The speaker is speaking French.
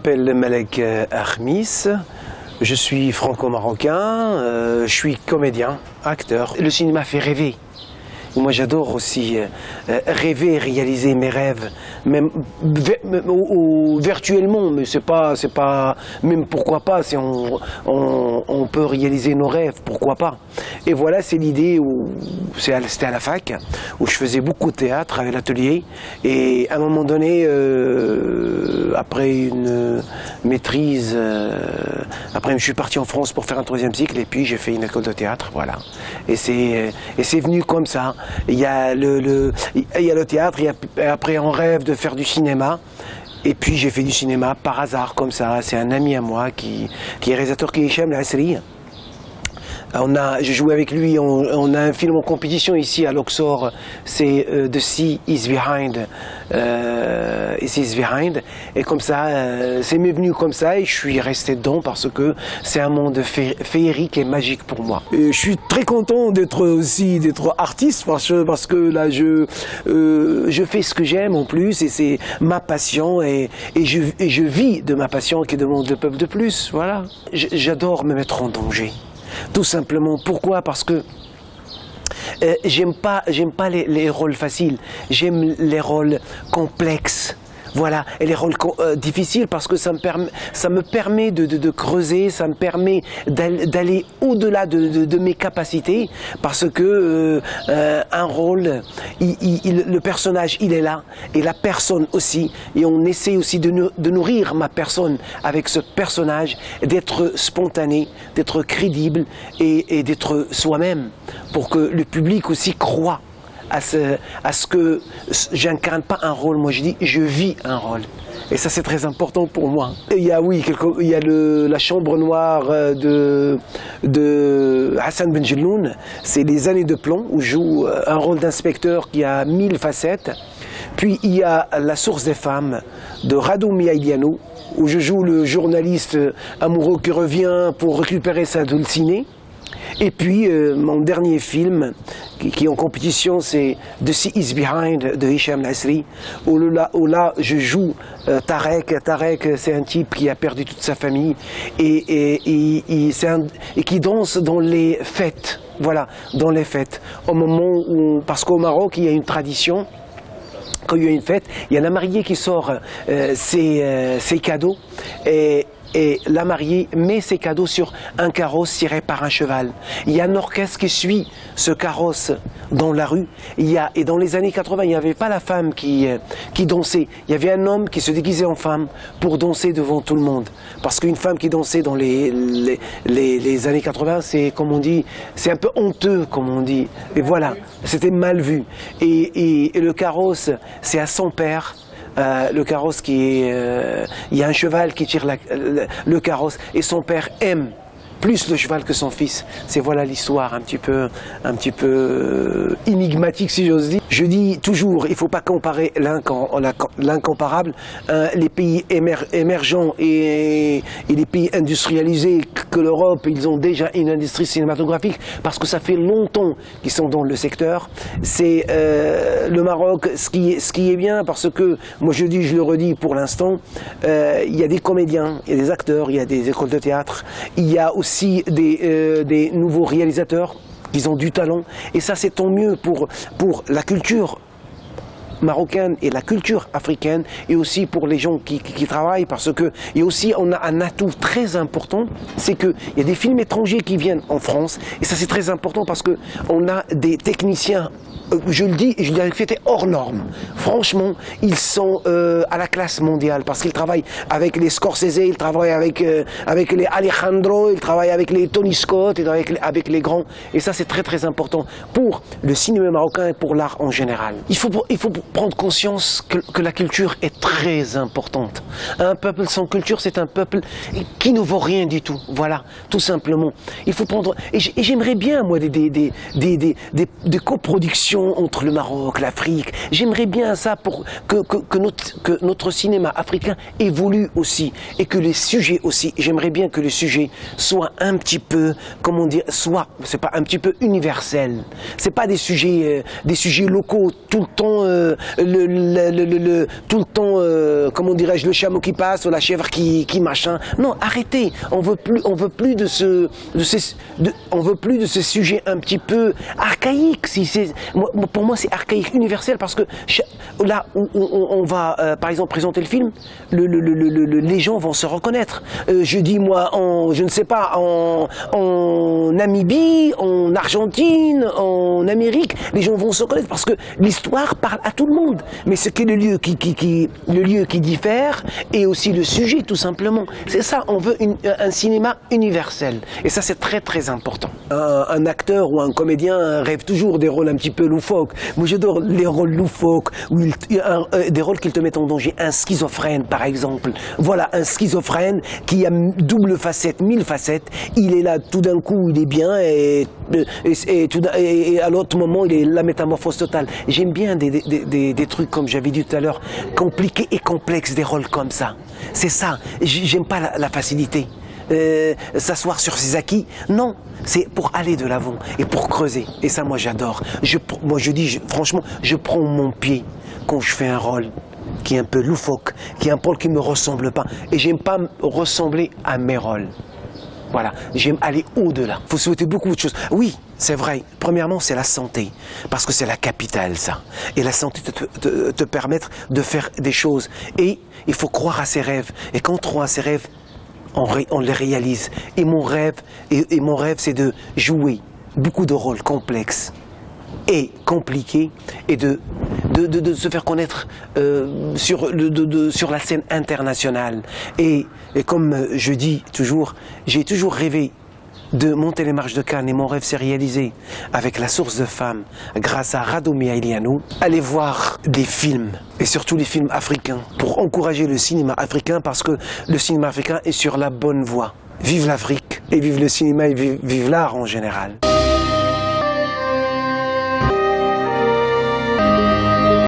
m'appelle Malek Armis, je suis franco-marocain, je suis comédien, acteur. Le cinéma fait rêver. Moi j'adore aussi rêver, réaliser mes rêves, même virtuellement, mais c'est pas, même pourquoi pas, si on peut réaliser nos rêves, pourquoi pas. Et voilà, c'est l'idée, c'était à la fac, où je faisais beaucoup de théâtre avec l'atelier, et à un moment donné, après une maîtrise, après je suis parti en France pour faire un 3e cycle, et puis j'ai fait une école de théâtre, voilà. Et c'est venu comme ça. Il y a le théâtre, et après on rêve de faire du cinéma. Et puis j'ai fait du cinéma par hasard, comme ça. C'est un ami à moi qui est réalisateur, qui est Hicham El-Asri. J'ai joué avec lui, on a un film en compétition ici à Luxor, c'est The Sea is Behind. Et comme ça, c'est m'est venu comme ça et je suis resté dedans parce que c'est un monde féerique et magique pour moi. Et je suis très content d'être artiste parce que là je fais ce que j'aime en plus et c'est ma passion et je vis de ma passion qui demande le peuple de plus, voilà. J'adore me mettre en danger. Tout simplement. Pourquoi? Parce que j'aime pas les rôles faciles. J'aime les rôles complexes. Voilà, et les rôles difficiles parce que ça me permet de creuser, ça me permet d'aller au-delà de mes capacités parce que un rôle, le personnage il est là et la personne aussi et on essaie aussi de nourrir ma personne avec ce personnage, d'être spontané, d'être crédible et d'être soi-même pour que le public aussi croit à ce que j'incarne pas un rôle, moi je dis je vis un rôle. Et ça c'est très important pour moi. Et il y a la chambre noire de Hassan Benjelloun, c'est les années de plomb où je joue un rôle d'inspecteur qui a 1000 facettes. Puis il y a la source des femmes de Radu Mihailiano où je joue le journaliste amoureux qui revient pour récupérer sa dulcinée. Et puis mon dernier film qui est en compétition, c'est The Sea is Behind de Hicham El-Asri, où là je joue Tarek. Tarek, c'est un type qui a perdu toute sa famille et qui danse dans les fêtes. Voilà, dans les fêtes. Au moment où, parce qu'au Maroc, il y a une tradition. Quand il y a une fête, il y a la mariée qui sort ses cadeaux et la mariée met ses cadeaux sur un carrosse tiré par un cheval. Il y a un orchestre qui suit ce carrosse dans la rue. Et dans les années 80, il n'y avait pas la femme qui dansait. Il y avait un homme qui se déguisait en femme pour danser devant tout le monde. Parce qu'une femme qui dansait dans les années 80, c'est comme on dit, c'est un peu honteux, comme on dit. Et voilà, c'était mal vu. Et le carrosse, c'est à son père. Le carrosse il y a un cheval qui tire le carrosse et son père aime plus le cheval que son fils. C'est voilà l'histoire un petit peu énigmatique si j'ose dire. Je dis toujours, il ne faut pas comparer l'incomparable. Les pays émergents et les pays industrialisés que l'Europe, ils ont déjà une industrie cinématographique parce que ça fait longtemps qu'ils sont dans le secteur. C'est le Maroc, ce qui est bien parce que, moi je le redis pour l'instant, il y a des comédiens, il y a des acteurs, il y a des écoles de théâtre, il y a aussi des nouveaux réalisateurs qui ont du talent et ça c'est tant mieux pour la culture marocaine et la culture africaine et aussi pour les gens qui travaillent parce que et aussi on a un atout très important, c'est qu'il y a des films étrangers qui viennent en France et ça c'est très important parce que on a des techniciens, je le dis avec fierté, hors normes. Franchement, ils sont à la classe mondiale parce qu'ils travaillent avec les Scorsese, ils travaillent avec les Alejandro, ils travaillent avec les Tony Scott, ils travaillent avec les grands. Et ça, c'est très très important pour le cinéma marocain et pour l'art en général. Il faut prendre conscience que la culture est très importante. Un peuple sans culture, c'est un peuple qui ne vaut rien du tout. Voilà, tout simplement. Il faut prendre. Et j'aimerais bien, moi, des coproductions entre le Maroc, l'Afrique. J'aimerais bien ça pour que notre cinéma africain évolue aussi et que les sujets aussi. J'aimerais bien que les sujets soient un petit peu, comment dire, c'est pas un petit peu universel. C'est pas des sujets locaux tout le temps tout le temps, comment dirais-je, le chameau qui passe ou la chèvre qui machin. Non, arrêtez. On veut plus de ce sujet un petit peu archaïque. Pour moi, c'est archaïque, universel, parce que là où on va, par exemple, présenter le film, les gens vont se reconnaître. Je dis moi, je ne sais pas, en Namibie, en Argentine, en Amérique, les gens vont se reconnaître parce que l'histoire parle à tout le monde. Mais ce qu'est le lieu qui diffère et aussi le sujet, tout simplement. C'est ça, on veut un cinéma universel. Et ça, c'est très très important. Un acteur ou un comédien rêve toujours des rôles un petit peu loufoques. Moi, j'adore les rôles loufoques, des rôles qui te mettent en danger. Un schizophrène, par exemple. Voilà, un schizophrène qui a double facette, 1000 facettes. Il est là, tout d'un coup, il est bien et à l'autre moment, il est la métamorphose totale. J'aime bien des trucs, comme j'avais dit tout à l'heure, compliqués et complexes, des rôles comme ça. C'est ça. J'aime pas la facilité. S'asseoir sur ses acquis, non, c'est pour aller de l'avant et pour creuser. Et ça, moi, j'adore. Moi, je dis, franchement, je prends mon pied quand je fais un rôle qui est un peu loufoque, qui est un rôle qui me ressemble pas. Et j'aime pas ressembler à mes rôles. Voilà, j'aime aller au-delà. Il faut souhaiter beaucoup de choses. Oui, c'est vrai. Premièrement, c'est la santé, parce que c'est la capitale, ça. Et la santé te permettre de faire des choses. Et il faut croire à ses rêves. Et quand on croit à ses rêves, on les réalise. Et mon rêve, c'est de jouer beaucoup de rôles complexes et compliqués et de se faire connaître sur la scène internationale. Et comme je dis toujours, j'ai toujours rêvé de monter les marches de Cannes et mon rêve s'est réalisé avec La Source de Femme grâce à Radomir Elianou. Allez voir des films et surtout les films africains pour encourager le cinéma africain parce que le cinéma africain est sur la bonne voie. Vive l'Afrique et vive le cinéma et vive l'art en général.